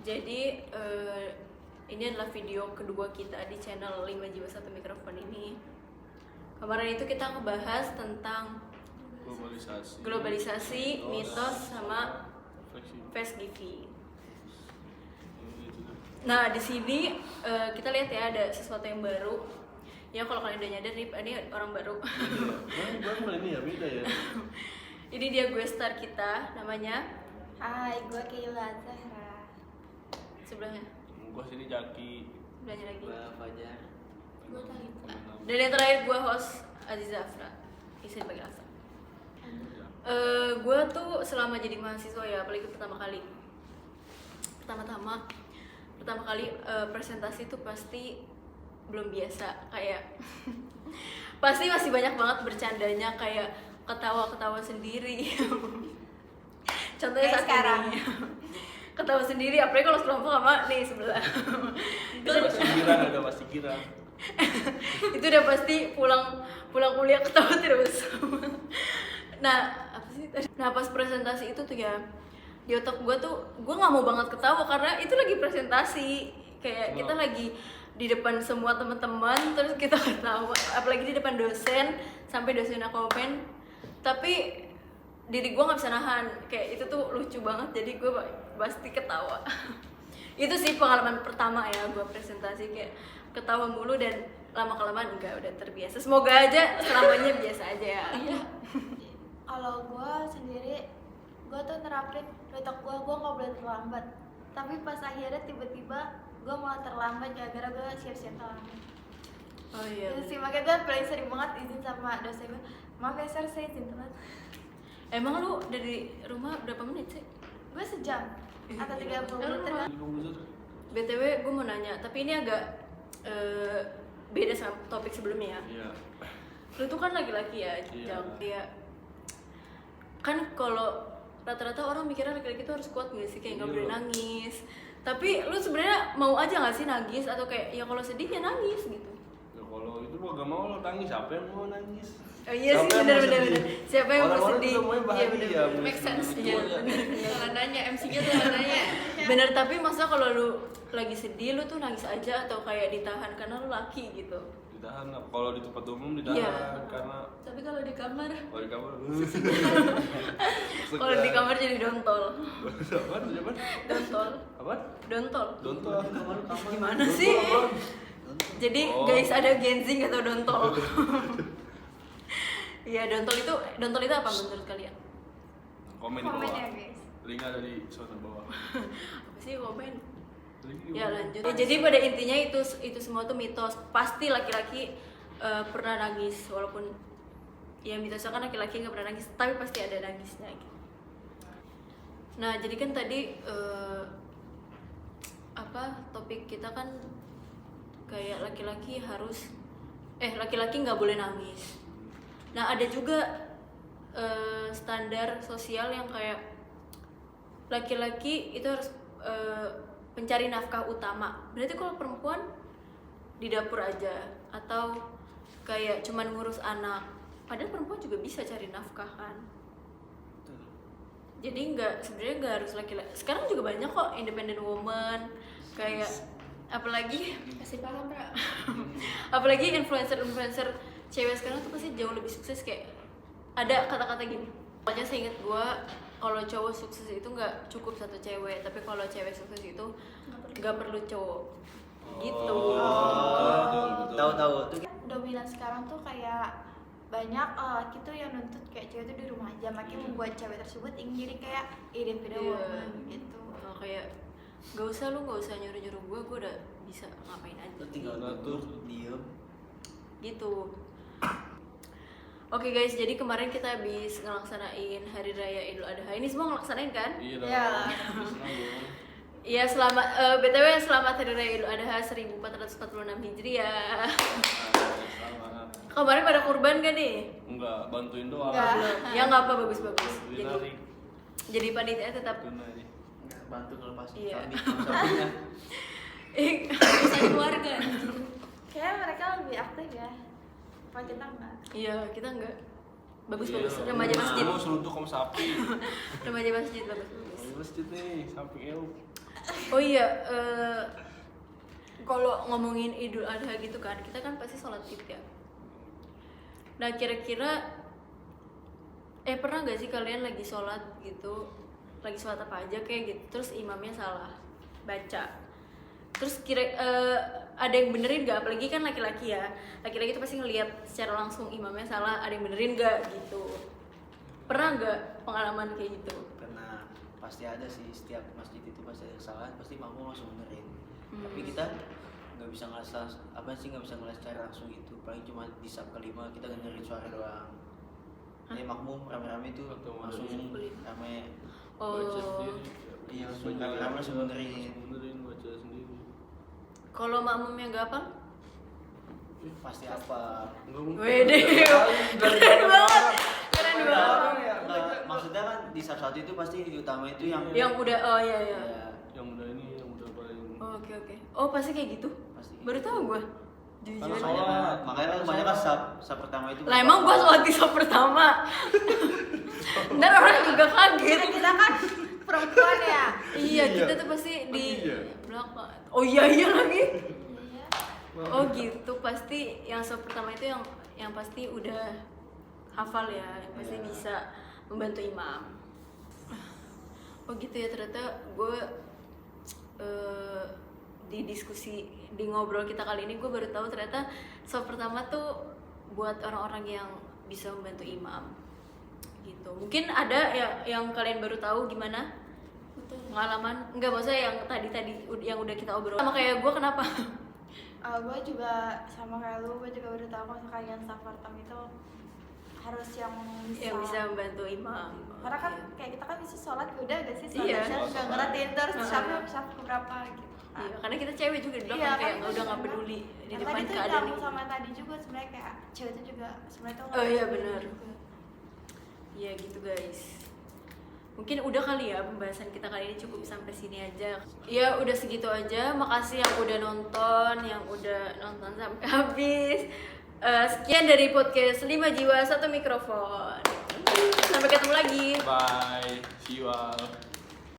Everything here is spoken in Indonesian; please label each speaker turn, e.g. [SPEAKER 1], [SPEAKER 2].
[SPEAKER 1] Jadi ini adalah video kedua kita di channel 5 Jiwa 1 Mikrofon ini. Kemarin itu kita ngebahas tentang globalisasi, mitos sama fast giving. Nah di sini kita lihat ya ada sesuatu yang baru. Ya kalau kalian udah nyadar nih, ini orang baru.
[SPEAKER 2] Ini ya beda ya.
[SPEAKER 1] Ini dia gue star kita, namanya.
[SPEAKER 3] Hai, gue Kayla Zahra.
[SPEAKER 1] Sebelahnya.
[SPEAKER 2] Gua sini Jaki.
[SPEAKER 1] Sebelahnya lagi.
[SPEAKER 4] Fajar.
[SPEAKER 3] Gue Talita.
[SPEAKER 1] Dan yang terakhir gue host Aziza Afra. Bisa dipanggil Afra. Gue tuh selama jadi mahasiswa ya, apalagi pertama kali presentasi tuh pasti belum biasa, kayak pasti masih banyak banget bercandanya, kayak ketawa-ketawa sendiri. Contohnya saat
[SPEAKER 3] sekarang
[SPEAKER 1] ini. Ketawa sendiri, apalagi kalau sekelompok sama nih sebelah.
[SPEAKER 2] Pasti girang.
[SPEAKER 1] Itu udah pasti pulang kuliah ketawa terus. Nah, apa sih tadi? Nah, pas presentasi itu tuh ya, di otak gue nggak mau banget ketawa karena itu lagi presentasi, kayak kita lagi di depan semua teman-teman terus kita ketawa, apalagi di depan dosen sampai dosennya komen, tapi diri gue nggak bisa nahan, kayak itu tuh lucu banget, jadi gue pasti ketawa. Itu sih pengalaman pertama ya gue presentasi, kayak ketawa mulu dan lama-kelamaan enggak, udah terbiasa. Semoga aja selamanya biasa aja ya.
[SPEAKER 3] Kalau gue sendiri, gue tuh nerapin otak gue nggak boleh terlambat. Tapi pas akhirnya tiba-tiba gue malah terlambat gara-gara gue siap-siap terlambat.
[SPEAKER 1] Oh iya.
[SPEAKER 3] Itu sih makanya gue paling sering banget izin sama dosen gue. Maaf ya sir, saya izin telat.
[SPEAKER 1] Emang lu dari rumah berapa menit sih?
[SPEAKER 3] Gue sejam atau 30 menit.
[SPEAKER 1] BTW gue mau nanya, tapi ini agak beda sama topik sebelumnya ya.
[SPEAKER 2] Iya.
[SPEAKER 1] Lu tuh kan laki-laki ya, Jang. Iya. Kan kalau rata-rata orang mikirnya laki-laki tuh harus kuat nggak sih, kayak nggak boleh nangis. Tapi lu sebenarnya mau aja nggak sih nangis, atau kayak ya kalau sedih ya nangis gitu?
[SPEAKER 2] Ya kalau itu gua gak mau lo nangis, siapa yang mau nangis?
[SPEAKER 1] Oh iya sih, benar. Siapa yang mau
[SPEAKER 2] Orang-orang
[SPEAKER 1] sedih?
[SPEAKER 2] tuh semuanya bahagia,
[SPEAKER 1] benar.
[SPEAKER 2] mau
[SPEAKER 1] Make sense.
[SPEAKER 2] sedih
[SPEAKER 1] Iya,
[SPEAKER 2] semuanya.
[SPEAKER 1] salah nanya, MC-nya salah nanya. Bener, tapi masa kalau lu lagi sedih lu tuh nangis aja atau kayak ditahan karena lu laki gitu?
[SPEAKER 2] Ditahan, kalau di tempat umum ditahan
[SPEAKER 1] Iya.
[SPEAKER 2] karena
[SPEAKER 1] Tapi kalau di kamar,
[SPEAKER 2] kalau di kamar.
[SPEAKER 1] kalau di kamar jadi dontol.
[SPEAKER 2] Apaan?
[SPEAKER 1] Dontol.
[SPEAKER 2] Apaan?
[SPEAKER 1] Dontol.
[SPEAKER 2] Dontol.
[SPEAKER 1] Gimana sih? Jadi guys, ada genzing atau dontol. Iya, dontol itu apa menurut kalian?
[SPEAKER 2] Komen di
[SPEAKER 3] Komen
[SPEAKER 2] bawah.
[SPEAKER 3] ya guys.
[SPEAKER 2] Link ada di sono bawah.
[SPEAKER 1] Apa sih komen?
[SPEAKER 2] Link di
[SPEAKER 1] Ya
[SPEAKER 2] bawah.
[SPEAKER 1] lanjut. Ya, jadi pada intinya itu semua tuh mitos. Pasti laki-laki pernah nangis, walaupun ya mitosnya kan laki-laki nggak pernah nangis, tapi pasti ada nangisnya gitu. Nah jadi kan tadi topik kita kan kayak laki-laki nggak boleh nangis. Nah ada juga standar sosial yang kayak laki-laki itu harus pencari nafkah utama. Berarti kalau perempuan di dapur aja atau kayak cuman ngurus anak, padahal perempuan juga bisa cari nafkah kan. Jadi sebenarnya nggak harus laki-laki. Sekarang juga banyak kok independent woman, kayak apalagi
[SPEAKER 3] Kasih paham Ra.
[SPEAKER 1] apalagi influencer cewek sekarang tuh pasti jauh lebih sukses. Kayak ada kata-kata gini, pokoknya seinget gue, kalau cowok sukses itu nggak cukup satu cewek, tapi kalau cewek sukses itu nggak perlu cowok gitu.
[SPEAKER 4] Tahu tuh.
[SPEAKER 3] Dominan sekarang tuh kayak banyak laki tuh yang nuntut kayak cewek tuh di rumah aja, makin membuat cewek tersebut ingin jadi kayak independent woman gitu.
[SPEAKER 1] Kayak nggak usah nyuruh gue udah bisa ngapain aja
[SPEAKER 4] Lu tinggal duduk, diem.
[SPEAKER 1] gitu. Oke guys, jadi kemarin kita habis ngelaksanain Hari Raya Idul Adha. Ini semua ngelaksanain kan?
[SPEAKER 2] Iya.
[SPEAKER 3] Ya.
[SPEAKER 1] Iya, selamat BTW selamat Hari Raya Idul Adha 1446 Hijriah.
[SPEAKER 2] Selamat.
[SPEAKER 1] Kemarin pada kurban kan nih?
[SPEAKER 2] Enggak, bantuin doang.
[SPEAKER 3] Enggak.
[SPEAKER 1] Ya nggak apa, bagus.
[SPEAKER 2] Narik.
[SPEAKER 1] Jadi panitia tetap
[SPEAKER 2] Tunai.
[SPEAKER 4] Nggak bantu kalau pas
[SPEAKER 1] Iya.
[SPEAKER 4] sampingnya.
[SPEAKER 1] bisa keluarga.
[SPEAKER 3] Kayak mereka lebih aktif ya. Apa kita enggak?
[SPEAKER 1] Iya, kita enggak. Bagus.
[SPEAKER 2] Iya.
[SPEAKER 1] Remaja masjid.
[SPEAKER 2] Lu seruntuk sama sapi.
[SPEAKER 1] Remaja masjid bagus.
[SPEAKER 2] Di masjid nih, samping eu.
[SPEAKER 1] Oh iya, kalau ngomongin Idul Adha gitu kan, kita kan pasti sholat id ya. Nah kira-kira, pernah gak sih kalian lagi sholat gitu, lagi sholat apa aja kayak gitu, terus imamnya salah baca, terus ada yang benerin gak? Apalagi kan laki-laki ya, laki-laki itu pasti ngelihat secara langsung imamnya salah, ada yang benerin gak gitu. Pernah gak pengalaman kayak gitu?
[SPEAKER 4] Karena pasti ada sih, setiap masjid itu pasti ada kesalahan, pasti makmum langsung benerin. Tapi kita nggak bisa nggak bisa ngelas secara langsung gitu, paling cuma di sab kelima kita dengerin suara doang. Jadi makmum rame-rame itu
[SPEAKER 2] Atau
[SPEAKER 4] langsung
[SPEAKER 1] ada-
[SPEAKER 4] rame.
[SPEAKER 2] Baca
[SPEAKER 1] Oh,
[SPEAKER 2] sendiri.
[SPEAKER 4] Iya, langsung
[SPEAKER 2] Baca
[SPEAKER 4] rame langsung benerin.
[SPEAKER 2] benerin, baca sendiri.
[SPEAKER 1] kalau makmumnya gak apa?
[SPEAKER 4] Pasti apa?
[SPEAKER 2] Enggak mungkin.
[SPEAKER 1] Wede, keren banget, keren banget.
[SPEAKER 4] Maksudnya kan di sab satu itu pasti yang utama itu yang
[SPEAKER 1] Yang udah, oh iya iya.
[SPEAKER 4] ya,
[SPEAKER 2] Yang udah ini, yang udah paling.
[SPEAKER 1] Oh, oke. Oh pasti kayak gitu?
[SPEAKER 4] pasti.
[SPEAKER 1] Baru tahu gue.
[SPEAKER 2] Kalau
[SPEAKER 1] Jujur.
[SPEAKER 2] sholat.
[SPEAKER 4] Makanya kan banyak kan sab pertama itu.
[SPEAKER 1] Lah emang gua sholat di sop pertama. Ntar orang juga kaget.
[SPEAKER 3] Kita kan perempuan ya.
[SPEAKER 1] Iya,
[SPEAKER 2] Iya.
[SPEAKER 1] kita tuh pasti di
[SPEAKER 2] Iya.
[SPEAKER 1] belakang. Oh iya lagi.
[SPEAKER 3] Iya.
[SPEAKER 1] Oh gitu, pasti yang sop pertama itu yang pasti udah hafal ya, yang pasti
[SPEAKER 4] Iya.
[SPEAKER 1] bisa membantu imam. Oh gitu ya, ternyata gue di diskusi, di ngobrol kita kali ini gue baru tahu ternyata sop pertama tuh buat orang-orang yang bisa membantu imam gitu. Mungkin ada yang kalian baru tahu gimana pengalaman? Enggak, maksudnya yang tadi yang udah kita obrol sama kayak gue. Kenapa?
[SPEAKER 3] Gue juga sama kayak lu, gue juga udah tahu kalau kalian staff pertama itu harus yang
[SPEAKER 1] Bisa membantu imam.
[SPEAKER 3] Karena kan
[SPEAKER 1] Oke.
[SPEAKER 3] kayak kita kan bisa sholat udah gak sih
[SPEAKER 1] Iya.
[SPEAKER 3] sholat nggak ngertiin terus
[SPEAKER 1] Heeh.
[SPEAKER 3] siapa berapa gitu.
[SPEAKER 1] Iya, karena kita cewek juga di belakang
[SPEAKER 3] Iya,
[SPEAKER 1] kayak
[SPEAKER 3] kan
[SPEAKER 1] udah
[SPEAKER 3] itu
[SPEAKER 1] nggak
[SPEAKER 3] juga.
[SPEAKER 1] peduli di
[SPEAKER 3] Nah,
[SPEAKER 1] depan
[SPEAKER 3] tadi tuh
[SPEAKER 1] keadaan
[SPEAKER 3] nyambung
[SPEAKER 1] ini.
[SPEAKER 3] sama tadi juga sebenarnya kayak cewek itu juga sebenarnya tuh
[SPEAKER 1] Oh iya,
[SPEAKER 3] peduli
[SPEAKER 1] benar.
[SPEAKER 3] juga.
[SPEAKER 1] Iya gitu guys. Mungkin udah kali ya pembahasan kita kali ini, cukup sampai sini aja. Ya udah segitu aja. Makasih yang udah nonton sampai habis. Sekian dari podcast 5 Jiwa 1 Mikrofon. Sampai ketemu lagi.
[SPEAKER 2] Bye. See you all.